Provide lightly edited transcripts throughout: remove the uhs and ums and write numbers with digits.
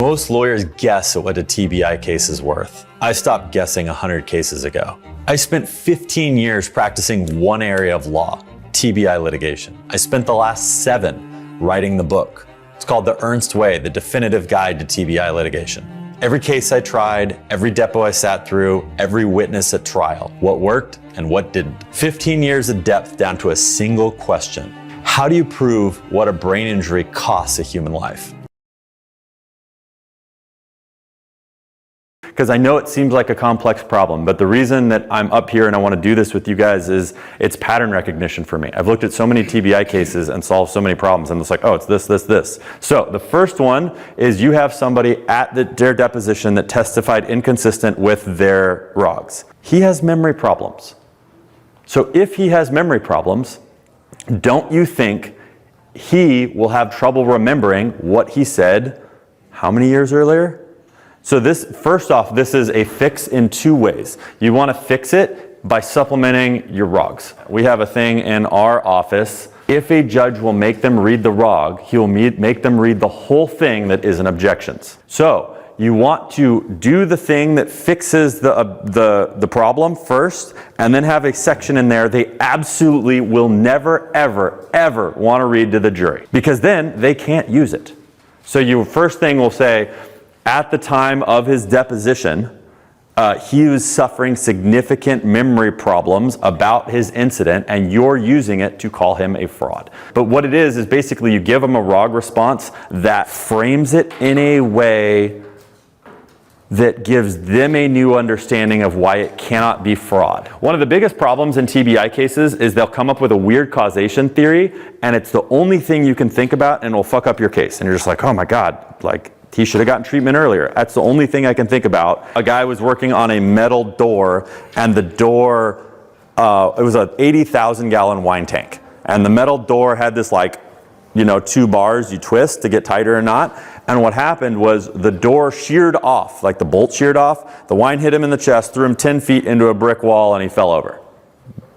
Most lawyers guess at what a TBI case is worth. I stopped guessing 100 cases ago. I spent 15 years practicing one area of law, TBI litigation. I spent the last 7 writing the book. It's called The Ernst Way, the definitive guide to TBI litigation. Every case I tried, every depo I sat through, every witness at trial, what worked and what didn't. 15 years of depth down to a single question. How do you prove what a brain injury costs a human life? Because I know it seems like a complex problem, but the reason that I'm up here and I want to do this with you guys is it's pattern recognition for me. I've looked at so many TBI cases and solved so many problems, and it's like, oh, it's this, this, this. So the first one is you have somebody at their deposition that testified inconsistent with their ROGs. He has memory problems. So if he has memory problems, don't you think he will have trouble remembering what he said how many years earlier? So this, first off, this is a fix in 2 ways. You want to fix it by supplementing your ROGs. We have a thing in our office. If a judge will make them read the ROG, he will make them read the whole thing that isn't objections. So you want to do the thing that fixes the problem first, and then have a section in there they absolutely will never, ever, ever want to read to the jury, because then they can't use it. So your first thing will say, at the time of his deposition, he was suffering significant memory problems about his incident, and you're using it to call him a fraud. But what it is basically you give him a ROG response that frames it in a way that gives them a new understanding of why it cannot be fraud. One of the biggest problems in TBI cases is they'll come up with a weird causation theory, and it's the only thing you can think about, and it'll fuck up your case. And you're just like, oh my God, like, he should have gotten treatment earlier. That's the only thing I can think about. A guy was working on a metal door, and the door, it was an 80,000 gallon wine tank. And the metal door had this 2 bars you twist to get tighter or not. And what happened was the door sheared off, like the bolt sheared off. The wine hit him in the chest, threw him 10 feet into a brick wall, and he fell over.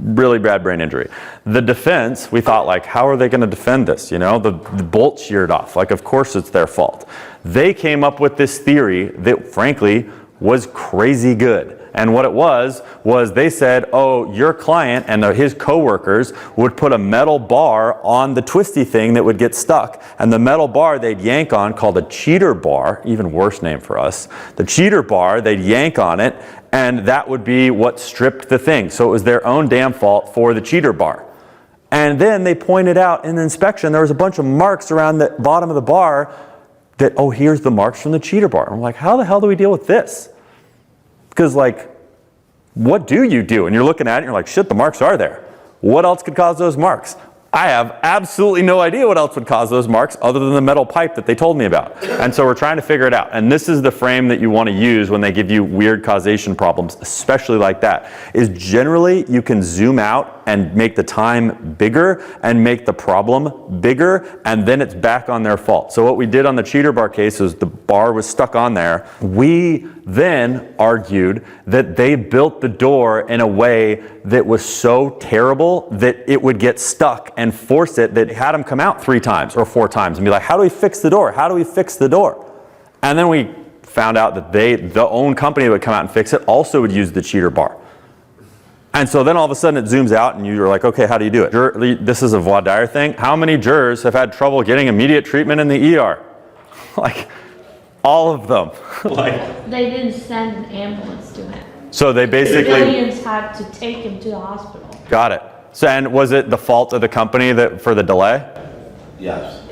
Really bad brain injury. The defense, we thought, how are they going to defend this? The bolt sheared off. Of course it's their fault. They came up with this theory that, frankly, was crazy good. And what it was they said, oh, your client and his coworkers would put a metal bar on the twisty thing that would get stuck. And the metal bar they'd yank on, called a cheater bar, even worse name for us. The cheater bar, they'd yank on it, and that would be what stripped the thing. So it was their own damn fault for the cheater bar. And then they pointed out in the inspection there was a bunch of marks around the bottom of the bar that, oh, here's the marks from the cheater bar. And I'm like, how the hell do we deal with this? Because, what do you do? And you're looking at it and you're like, shit, the marks are there. What else could cause those marks? I have absolutely no idea what else would cause those marks other than the metal pipe that they told me about. And so we're trying to figure it out. And this is the frame that you want to use when they give you weird causation problems, especially like that, is generally you can zoom out and make the time bigger and make the problem bigger, and then it's back on their fault. So what we did on the cheater bar case is the bar was stuck on there. We then argued that they built the door in a way that was so terrible that it would get stuck and force it, that had them come out 3 times or 4 times and be like, how do we fix the door? How do we fix the door? And then we found out that the own company that would come out and fix it also would use the cheater bar. And so then all of a sudden it zooms out and you're like, okay, how do you do it? This is a voir dire thing. How many jurors have had trouble getting immediate treatment in the ER? All of them. They didn't send an ambulance to him. So they basically... Civilians had to take him to the hospital. Got it. So, and was it the fault of the company for the delay? Yes.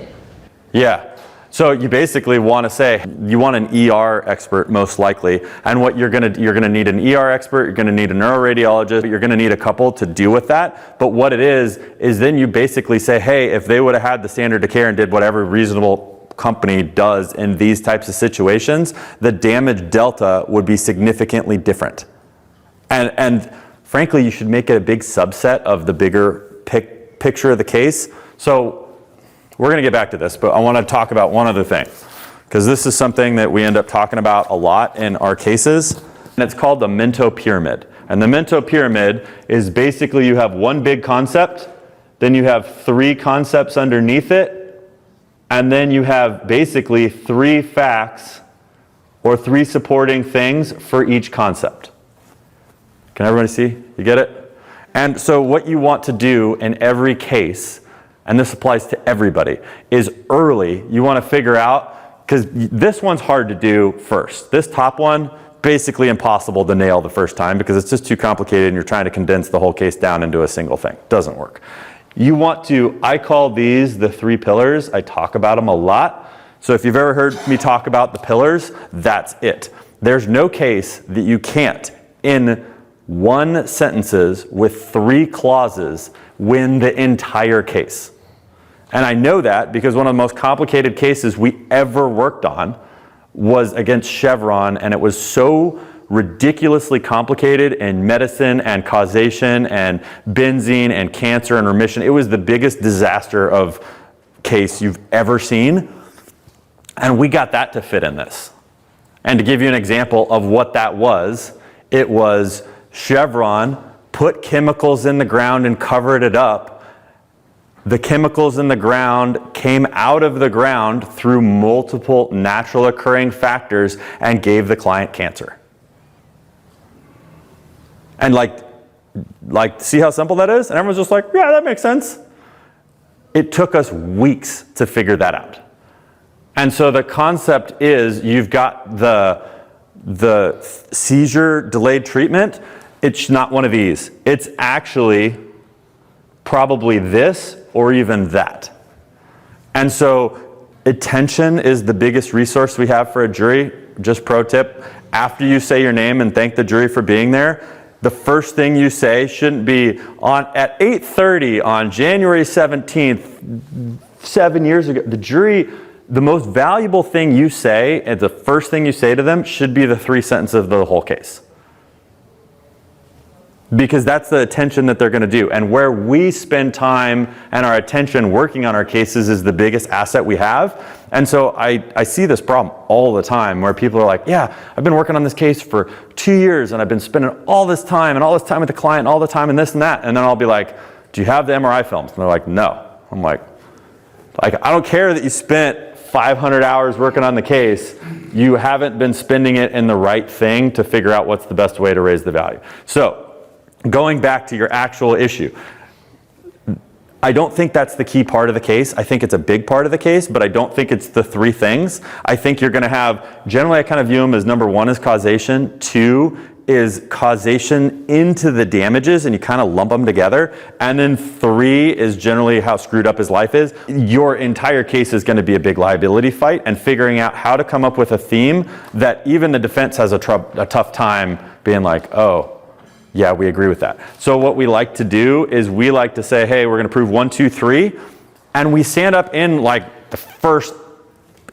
Yeah. So you basically want to say, you want an ER expert most likely, and what you're going to need an ER expert, you're going to need a neuroradiologist, you're going to need a couple to deal with that. But what it is then you basically say, hey, if they would have had the standard of care and did whatever reasonable company does in these types of situations, the damage delta would be significantly different. And frankly, you should make it a big subset of the bigger picture of the case. So we're going to get back to this, but I want to talk about one other thing, because this is something that we end up talking about a lot in our cases, and it's called the Minto Pyramid. And the Minto Pyramid is basically you have one big concept, then you have 3 concepts underneath it, and then you have basically 3 facts or 3 supporting things for each concept. Can everybody see? You get it? And so what you want to do in every case, and this applies to everybody, is early you want to figure out, because this one's hard to do first. This top one, basically impossible to nail the first time because it's just too complicated and you're trying to condense the whole case down into a single thing. Doesn't work. You want to, I call these the 3 pillars. I talk about them a lot. So if you've ever heard me talk about the pillars, that's it. There's no case that you can't, in 1 sentences with 3 clauses, win the entire case. And I know that because one of the most complicated cases we ever worked on was against Chevron, and it was so ridiculously complicated in medicine and causation and benzene and cancer and remission. It was the biggest disaster of case you've ever seen. And we got that to fit in this. And to give you an example of what that was, it was Chevron put chemicals in the ground and covered it up. The chemicals in the ground came out of the ground through multiple natural occurring factors and gave the client cancer. And like, see how simple that is? And everyone's just like, yeah, that makes sense. It took us weeks to figure that out. And so the concept is you've got the seizure delayed treatment. It's not one of these. It's actually probably this or even that. And so attention is the biggest resource we have for a jury. Just pro tip, after you say your name and thank the jury for being there, the first thing you say shouldn't be at 8:30 on January 17th, 7 years ago. The jury, the most valuable thing you say, and the first thing you say to them should be the 3 sentences of the whole case. Because that's the attention that they're going to do. And where we spend time and our attention working on our cases is the biggest asset we have. And so I see this problem all the time where people are like, yeah, I've been working on this case for 2 years and I've been spending all this time with the client, all the time and this and that. And then I'll be like, do you have the MRI films? And they're like, no. I'm like, I don't care that you spent 500 hours working on the case. You haven't been spending it in the right thing to figure out what's the best way to raise the value. So, going back to your actual issue, I don't think that's the key part of the case. I think it's a big part of the case, but I don't think it's the 3 things. I think you're going to have, generally I kind of view them as number 1 is causation, 2 is causation into the damages, and you kind of lump them together, and then 3 is generally how screwed up his life is. Your entire case is going to be a big liability fight, and figuring out how to come up with a theme that even the defense has a tough time being like, oh, yeah, we agree with that. So what we like to do is we like to say, hey, we're going to prove 1, 2, 3. And we stand up in like the first,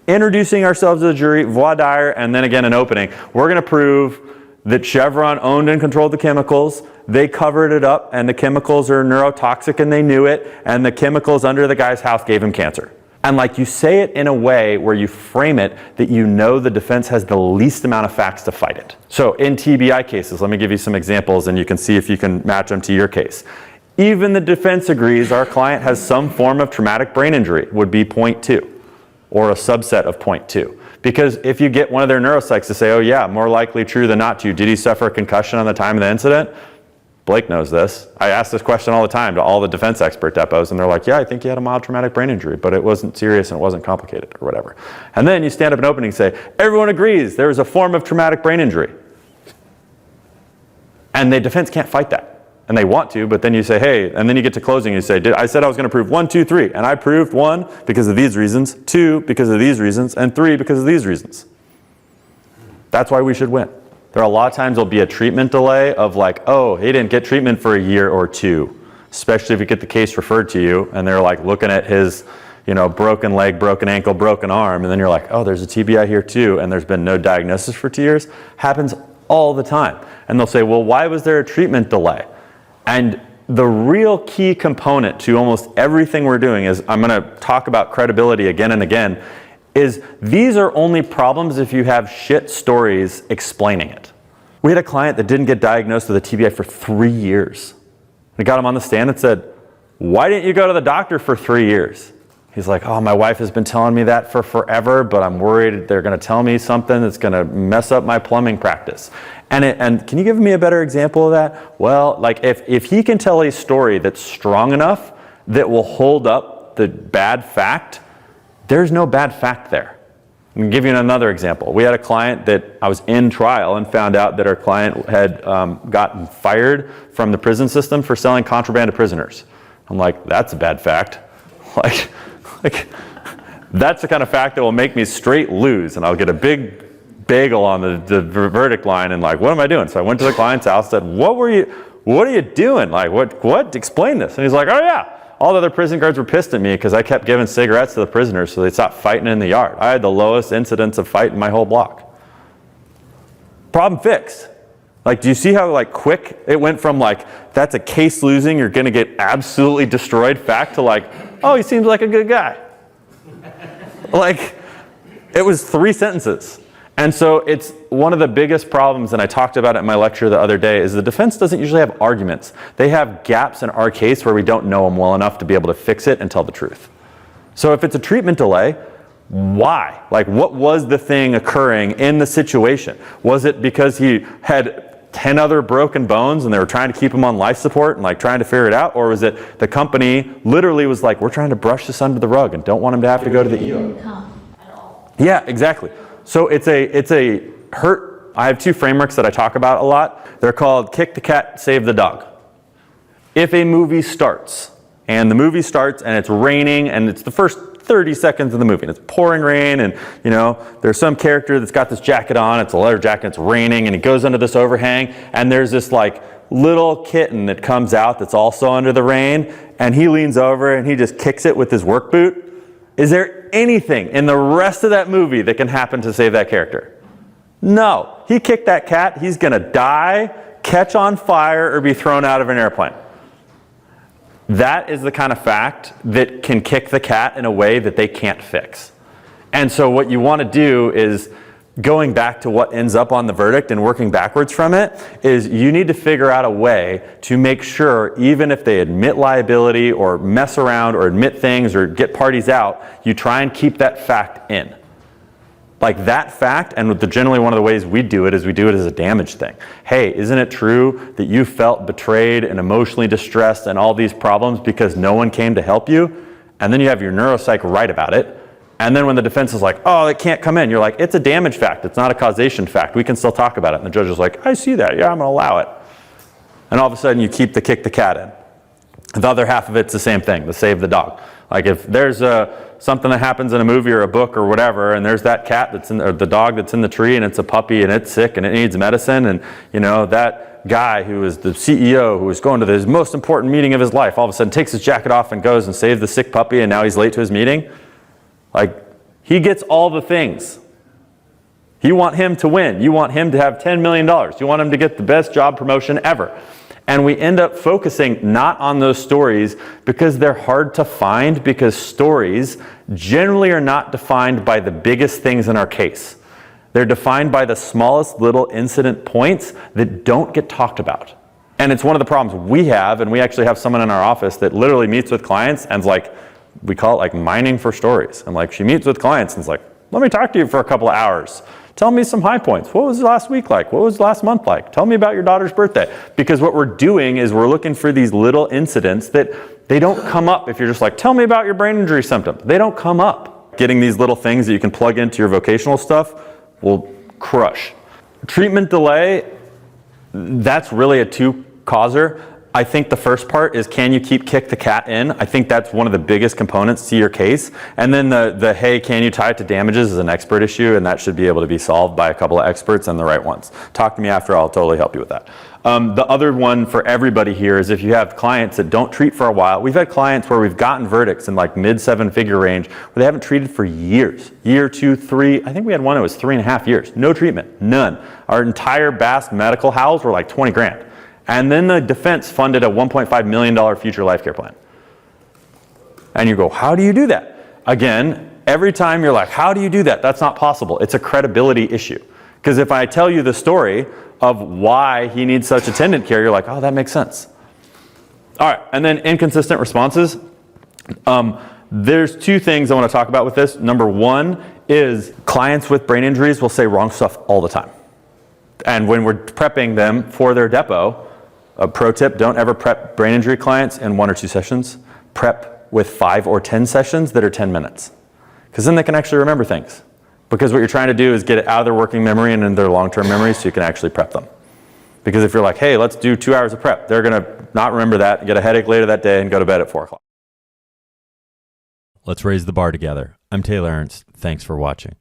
introducing ourselves to the jury, voir dire, and then again an opening. We're going to prove that Chevron owned and controlled the chemicals. They covered it up, and the chemicals are neurotoxic, and they knew it. And the chemicals under the guy's house gave him cancer. And like you say it in a way where you frame it that you know the defense has the least amount of facts to fight it. So in TBI cases, let me give you some examples and you can see if you can match them to your case. Even the defense agrees our client has some form of traumatic brain injury, would be point 2, or a subset of point 2. Because if you get one of their neuropsychs to say, oh yeah, more likely true than not to, did he suffer a concussion on the time of the incident? Blake knows this. I ask this question all the time to all the defense expert depots, and they're like, yeah, I think he had a mild traumatic brain injury, but it wasn't serious and it wasn't complicated or whatever. And then you stand up in opening and say, everyone agrees there is a form of traumatic brain injury. And the defense can't fight that. And they want to, but then you say, hey, and then you get to closing and you say, I said I was going to prove 1, 2, 3, and I proved 1 because of these reasons, 2 because of these reasons, and 3 because of these reasons. That's why we should win. There are a lot of times there'll be a treatment delay of like, oh, he didn't get treatment for a year or 2, especially if you get the case referred to you and they're like looking at his, broken leg, broken ankle, broken arm, and then you're like, oh, there's a TBI here too, and there's been no diagnosis for 2 years. Happens all the time. And they'll say, well, why was there a treatment delay? And the real key component to almost everything we're doing is, I'm going to talk about credibility again and again, is these are only problems if you have shit stories explaining it. We had a client that didn't get diagnosed with a TBI for 3 years. We got him on the stand and said, why didn't you go to the doctor for 3 years? He's like, oh, my wife has been telling me that for forever, but I'm worried they're going to tell me something that's going to mess up my plumbing practice. And can you give me a better example of that? Well, like if he can tell a story that's strong enough that will hold up the bad fact, there's no bad fact there. I'm going to give you another example. We had a client that I was in trial and found out that our client had gotten fired from the prison system for selling contraband to prisoners. I'm like, that's a bad fact. Like that's the kind of fact that will make me straight lose, and I'll get a big bagel on the verdict line, and like, what am I doing? So I went to the client's house, said, what are you doing? Like, what? Explain this. And he's like, oh yeah. All the other prison guards were pissed at me because I kept giving cigarettes to the prisoners so they stopped fighting in the yard. I had the lowest incidence of fight in my whole block. Problem fixed. Like, do you see how like quick it went from like, that's a case losing, you're going to get absolutely destroyed fact to like, oh, he seems like a good guy. Like, it was 3 sentences. And so it's one of the biggest problems, and I talked about it in my lecture the other day, is the defense doesn't usually have arguments. They have gaps in our case where we don't know them well enough to be able to fix it and tell the truth. So if it's a treatment delay, why? Like, what was the thing occurring in the situation? Was it because he had 10 other broken bones and they were trying to keep him on life support and like trying to figure it out? Or was it the company literally was like, we're trying to brush this under the rug and don't want him to have to go to the ER? Yeah, exactly. So it's a hurt. I have 2 frameworks that I talk about a lot. They're called kick the cat, save the dog. If a movie starts and it's raining and it's the first 30 seconds of the movie and it's pouring rain and you know there's some character that's got this jacket on, it's a leather jacket, it's raining, and he goes under this overhang and there's this like little kitten that comes out that's also under the rain, and he leans over and he just kicks it with his work boot. Is there anything in the rest of that movie that can happen to save that character? No. He kicked that cat, he's going to die, catch on fire, or be thrown out of an airplane. That is the kind of fact that can kick the cat in a way that they can't fix. And so what you want to do is, going back to what ends up on the verdict and working backwards from it, is you need to figure out a way to make sure, even if they admit liability or mess around or admit things or get parties out, you try and keep that fact in. Like that fact, and generally one of the ways we do it is we do it as a damage thing. Hey, isn't it true that you felt betrayed and emotionally distressed and all these problems because no one came to help you? And then you have your neuropsych write about it. And then when the defense is like, oh, it can't come in, you're like, it's a damage fact. It's not a causation fact. We can still talk about it. And the judge is like, I see that. Yeah, I'm going to allow it. And all of a sudden you keep the kick the cat in. The other half of it's the same thing, the save the dog. Like if there's something that happens in a movie or a book or whatever, and there's that cat that's in, or the dog that's in the tree, and it's a puppy and it's sick and it needs medicine, and you know that guy who is the CEO who is going to his most important meeting of his life all of a sudden takes his jacket off and goes and saves the sick puppy, and now he's late to his meeting. Like, he gets all the things. You want him to win. You want him to have $10 million. You want him to get the best job promotion ever. And we end up focusing not on those stories because they're hard to find, because stories generally are not defined by the biggest things in our case. They're defined by the smallest little incident points that don't get talked about. And it's one of the problems we have, and we actually have someone in our office that literally meets with clients and's like, we call it like mining for stories. And like she meets with clients and it's like, let me talk to you for a couple of hours. Tell me some high points. What was last week like? What was last month like? Tell me about your daughter's birthday. Because what we're doing is we're looking for these little incidents that they don't come up if you're just like, tell me about your brain injury symptom. They don't come up. Getting these little things that you can plug into your vocational stuff will crush. Treatment delay, that's really a 2-causer. I think the first part is, can you kick the cat in? I think that's one of the biggest components to your case. And then the hey, can you tie it to damages is an expert issue, and that should be able to be solved by a couple of experts and the right ones. Talk to me after, I'll totally help you with that. The other one for everybody here is if you have clients that don't treat for a while. We've had clients where we've gotten verdicts in like mid-7-figure range where they haven't treated for years. Year, 2, 3, I think we had one that was 3.5 years. No treatment, none. Our entire Bass medical house were like 20 grand. And then the defense funded a $1.5 million future life care plan. And you go, how do you do that? Again, every time you're like, how do you do that? That's not possible. It's a credibility issue. Because if I tell you the story of why he needs such attendant care, you're like, oh, that makes sense. All right, and then inconsistent responses. There's two things I want to talk about with this. Number one is clients with brain injuries will say wrong stuff all the time. And when we're prepping them for their depo, a pro tip, don't ever prep brain injury clients in 1 or 2 sessions. Prep with 5 or 10 sessions that are 10 minutes. Because then they can actually remember things. Because what you're trying to do is get it out of their working memory and into their long-term memory so you can actually prep them. Because if you're like, hey, let's do 2 hours of prep, they're going to not remember that, get a headache later that day, and go to bed at 4 o'clock. Let's raise the bar together. I'm Taylor Ernst. Thanks for watching.